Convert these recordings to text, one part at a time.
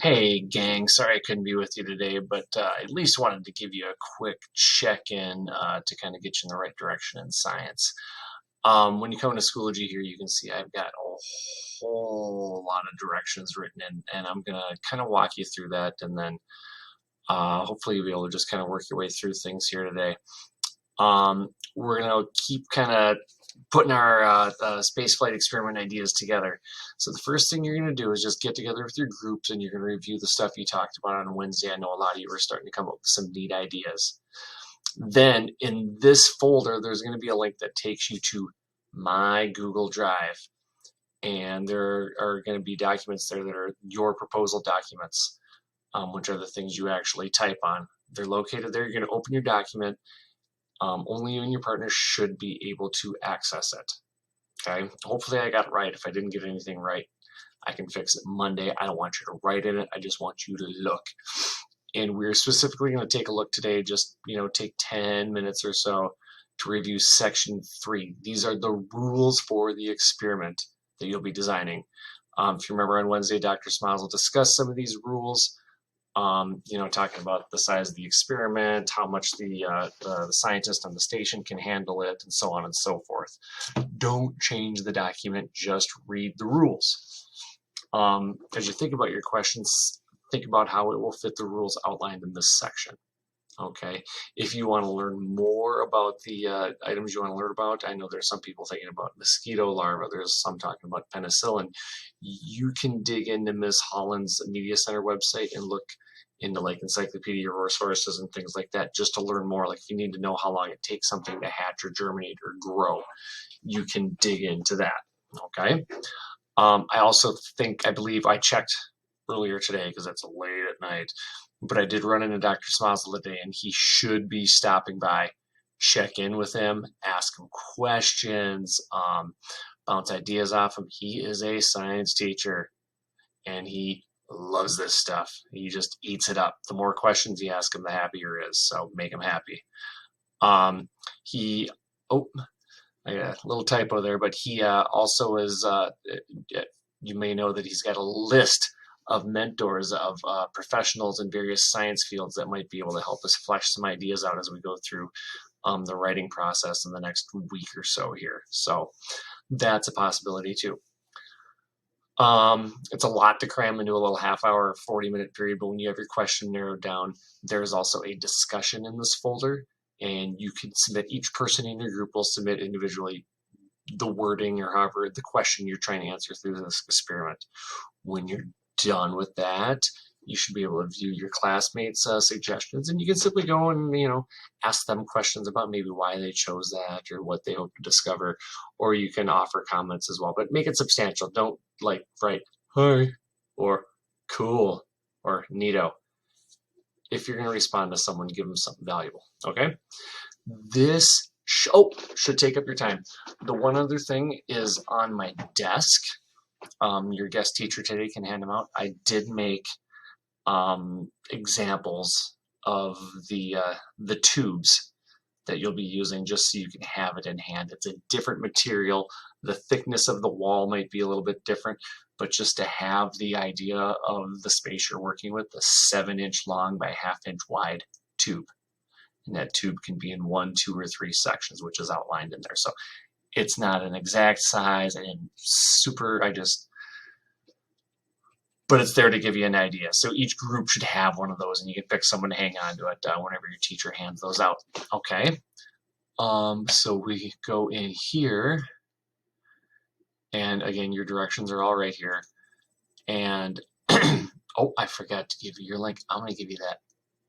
Hey, gang, sorry I couldn't be with you today, but I at least wanted to give you a quick check-in to kind of get you in the right direction in science. When you come to Schoology here, you can see I've got a whole lot of directions written in, and I'm going to kind of walk you through that, and then hopefully you'll be able to just kind of work your way through things here today. We're going to keep kind of putting our spaceflight experiment ideas together. So the first thing you're going to do is just get together with your groups and you're going to review the stuff you talked about on Wednesday. I know a lot of you are starting to come up with some neat ideas. Then in this folder, there's going to be a link that takes you to my Google Drive. And there are going to be documents there that are your proposal documents, which are the things you actually type on. They're located there. You're going to open your document. Only you and your partner should be able to access it. Okay, hopefully I got it right. If I didn't get anything right, I can fix it Monday. I don't want you to write in it. I just want you to look. And we're specifically going to take a look today, just, take 10 minutes or so to review section 3. These are the rules for the experiment that you'll be designing. If you remember on Wednesday, Dr. Smiles will discuss some of these rules. Talking about the size of the experiment, how much the scientist on the station can handle it, and so on and so forth. Don't change the document, just read the rules. As you think about your questions, think about how it will fit the rules outlined in this section. Okay, if you want to learn more about the items you want to learn about, I know there's some people thinking about mosquito larvae, there's some talking about penicillin. You can dig into Ms. Holland's Media Center website and look into like encyclopedia resources and things like that just to learn more. Like if you need to know how long it takes something to hatch or germinate or grow, you can dig into that. Okay. I believe I checked earlier today because it's late at night, but I did run into Dr. Smiles the other day and he should be stopping by. Check in with him, ask him questions, bounce ideas off him. He is a science teacher and he loves this stuff. He just eats it up. The more questions you ask him, the happier he is. So make him happy. I got a little typo there, but he also is, you may know that he's got a list of mentors of professionals in various science fields that might be able to help us flesh some ideas out as we go through the writing process in the next week or so here. So that's a possibility too. It's a lot to cram into a little half-hour, 40-minute period, but when you have your question narrowed down, there's also a discussion in this folder, and you can submit, each person in your group will submit individually the wording or however the question you're trying to answer through this experiment. When you're done with that, you should be able to view your classmates' suggestions, and you can simply go and ask them questions about maybe why they chose that or what they hope to discover, or you can offer comments as well. But make it substantial. Don't write "hi" or "cool" or "neato." If you're going to respond to someone, give them something valuable. Okay. This should take up your time. The one other thing is on my desk. Your guest teacher today can hand them out. I did make examples of the tubes that you'll be using just so you can have it in hand. It's a different material. The thickness of the wall might be a little bit different, but just to have the idea of the space you're working with, the 7-inch long by 1/2 inch wide tube. And that tube can be in 1, 2, or 3 sections, which is outlined in there. So it's not an exact size and but it's there to give you an idea. So each group should have one of those, and you can pick someone to hang on to it whenever your teacher hands those out. Okay. So we go in here, and again, your directions are all right here. And oh, I forgot to give you your link. I'm going to give you that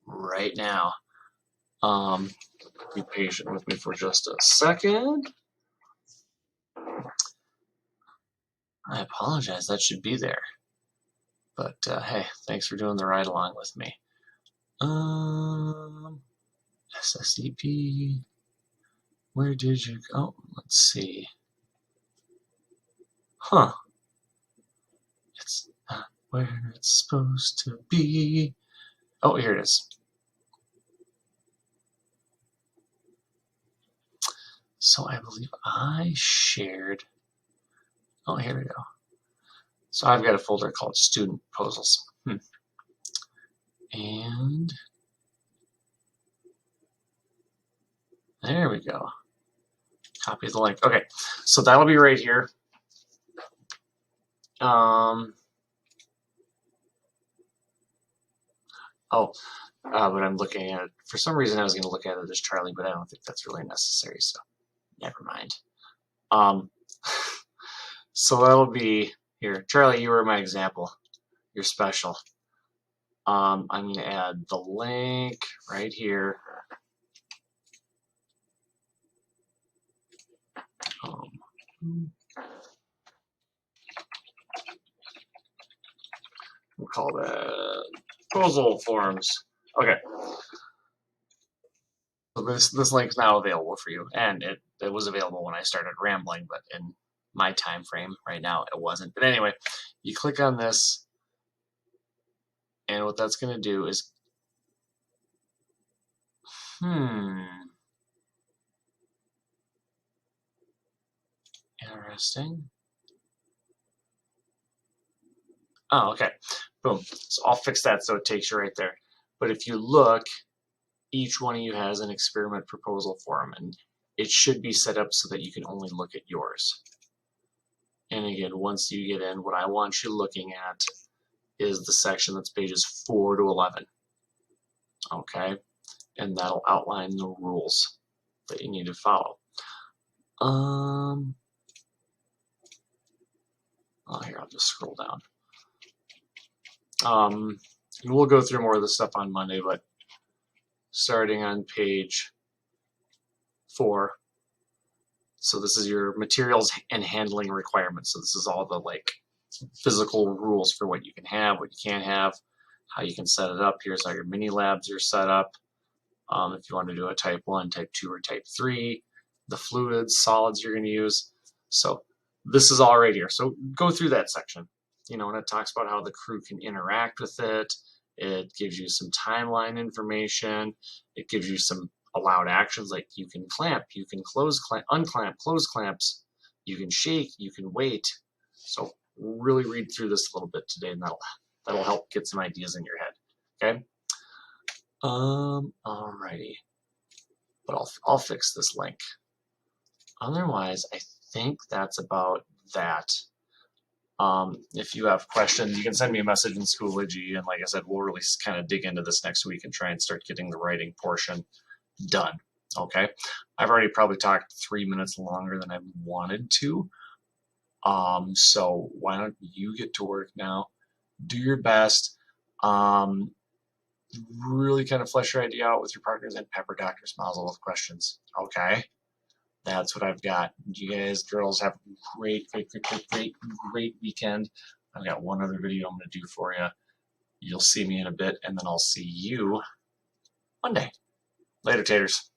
right now. Be patient with me for just a second. I apologize. That should be there. But hey, thanks for doing the ride along with me. SSEP. Where did you go? Let's see. Huh. It's not where it's supposed to be. Oh, here it is. So I believe I shared. Oh, here we go. So I've got a folder called student proposals. And there we go. Copy the link. Okay, so that'll be right here. But I'm looking at it. For some reason, I was going to look at it as Charlie, but I don't think that's really necessary, so never mind. So that'll be here. Charlie, you were my example. You're special. I'm going to add the link right here. We'll call that proposal forms. Okay. So this link is now available for you, and it was available when I started rambling, but in my time frame right now it wasn't. But anyway, you click on this, and what that's going to do is, interesting. Oh, okay. Boom. So I'll fix that so it takes you right there. But if you look, each one of you has an experiment proposal form, and it should be set up so that you can only look at yours. And again, once you get in, what I want you looking at is the section that's pages 4 to 11. Okay? And that'll outline the rules that you need to follow. Oh, here, I'll just scroll down. And we'll go through more of this stuff on Monday, but starting on page 4. So this is your materials and handling requirements. So this is all the like physical rules for what you can have, what you can't have, how you can set it up. Here's how your mini labs are set up. If you want to do a type 1, type 2, or type 3, the fluids, solids you're going to use. So this is all right here. So go through that section. You know, and it talks about how the crew can interact with it. It gives you some timeline information. It gives you some allowed actions, like you can clamp, you can unclamp, close clamps, you can shake, you can wait. So really read through this a little bit today, and that'll help get some ideas in your head. Okay. Alrighty. But I'll fix this link. Otherwise, I think that's about that. If you have questions, you can send me a message in Schoology, and like I said, we'll really kind of dig into this next week and try and start getting the writing portion done. Okay, I've already probably talked 3 minutes longer than I wanted to. So why don't you get to work now? Do your best. Really kind of flesh your idea out with your partners and pepper Dr. Smazel with questions. Okay, that's what I've got. You guys, girls, have a great weekend. I've got one other video I'm going to do for you. You'll see me in a bit, and then I'll see you Monday. Later, taters.